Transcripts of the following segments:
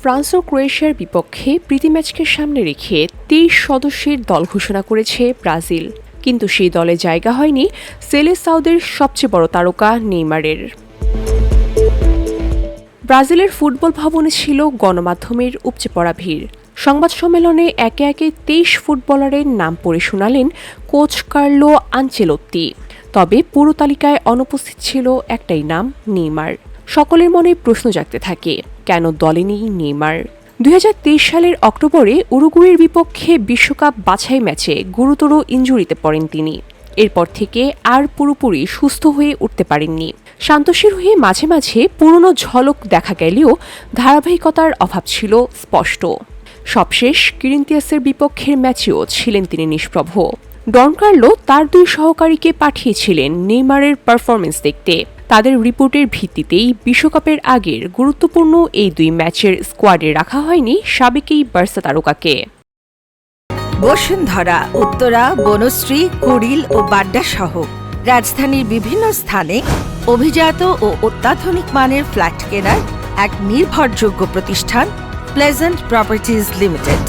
France ও ক্রোয়েশিয়ার বিপক্ষে প্রীতি ম্যাচকে সামনে রেখে ২৩ সদস্যের দল ঘোষণা করেছে ব্রাজিল, কিন্তু সেই দলে জায়গা হয়নি সেলেসাওদের সবচেয়ে বড় তারকা নেইমারের। ব্রাজিলের ফুটবল ভবনে ছিল গণমাধ্যমের উপচে পড়া ভিড়। সংবাদ সম্মেলনে একে একে ২৩ ফুটবলারের নাম পড়ে শোনালেন কোচ কার্লো আনচেলোত্তি। তবে পুরো তালিকায় অনুপস্থিত ছিল একটাই নাম, নেইমার। সকলের মনে প্রশ্ন জাগতে থাকে, কেন দলে নেই নেইমার? ২০২৩ সালের অক্টোবরে উরুগুয়ের বিপক্ষে বিশ্বকাপ বাছাই ম্যাচে গুরুতর ইনজুরিতে পড়েন তিনি। এরপর থেকে আর পুরোপুরি সুস্থ হয়ে উঠতে পারেননি। শান্তশির হয়ে মাঝে মাঝে পুরনো ঝলক দেখা গেলেও ধারাবাহিকতার অভাব ছিল স্পষ্ট। সবশেষ করিন্থিয়াসের বিপক্ষের ম্যাচেও ছিলেন তিনি নিষ্প্রভ। ডন কার্লো তার ২ সহকারীকে পাঠিয়েছিলেন নেইমারের পারফরমেন্স দেখতে। তাদের রিপোর্টের ভিত্তিতেই বিশ্বকাপের আগের গুরুত্বপূর্ণ এই ২ ম্যাচের স্কোয়াডে রাখা হয়নি সাবেক এই বার্সা তারকাকে। বসুন্ধরা, উত্তরা, বনশ্রী, কুড়িল ও বাড্ডা সহ রাজধানীর বিভিন্ন স্থানে অভিজাত ও অত্যাধুনিক মানের ফ্ল্যাট কেনার এক নির্ভরযোগ্য প্রতিষ্ঠান প্লেজেন্ট প্রপার্টিজ লিমিটেড।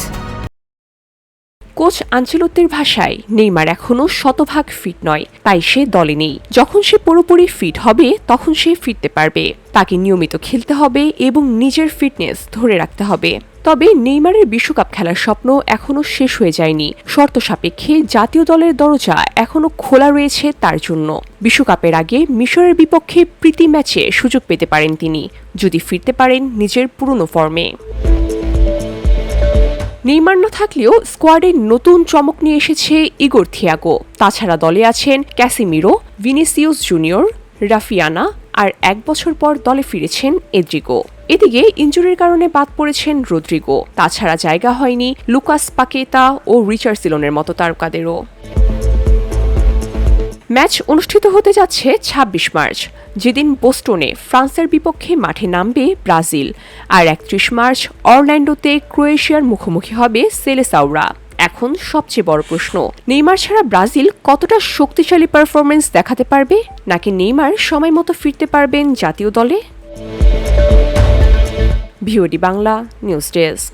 কোচ আনচেলোত্তির ভাষায় নেইমার এখনো শতভাগ ফিট নয়, তাই সে দলে নেই। যখন সে পুরোপুরি ফিট হবে তখন সে ফিরতে পারবে। তাকে নিয়মিত খেলতে হবে এবং নিজের ফিটনেস ধরে রাখতে হবে। তবে নেইমারের বিশ্বকাপ খেলার স্বপ্ন এখনো শেষ হয়ে যায়নি। শর্ত সাপেক্ষে জাতীয় দলের দরজা এখনো খোলা রয়েছে তার জন্য। বিশ্বকাপের আগে মিশরের বিপক্ষে প্রীতি ম্যাচে সুযোগ পেতে পারেন তিনি, যদি ফিরতে পারেন নিজের পুরনো ফর্মে। নেইমার না থাকলেও স্কোয়াডে নতুন চমক নিয়ে এসেছে ইগোর থিয়াগো। তাছাড়া দলে আছেন ক্যাসিমিরো, ভিনিসিয়াস জুনিয়র, রাফিয়ানা, আর ১ বছর পর দলে ফিরেছেন এদ্রিগো। এদিকে ইনজুরির কারণে বাদ পড়েছেন রদ্রিগো। তাছাড়া জায়গা হয়নি লুকাস পাকেতা ও রিচার্ডসনের মতো তারকাদেরও। ম্যাচ অনুষ্ঠিত হতে যাচ্ছে ২৬ মার্চ, যেদিন বোস্টনে ফ্রান্সের বিপক্ষে মাঠে নামবে ব্রাজিল, আর ৩১ মার্চ অরল্যান্ডোতে ক্রোয়েশিয়ার মুখোমুখি হবে সেলেসাওরা। এখন সবচেয়ে বড় প্রশ্ন, নেইমার ছাড়া ব্রাজিল কতটা শক্তিশালী পারফরমেন্স দেখাতে পারবে, নাকি নেইমার সময় মতো ফিরতে পারবেন জাতীয় দলে? VOD Bangla news desk.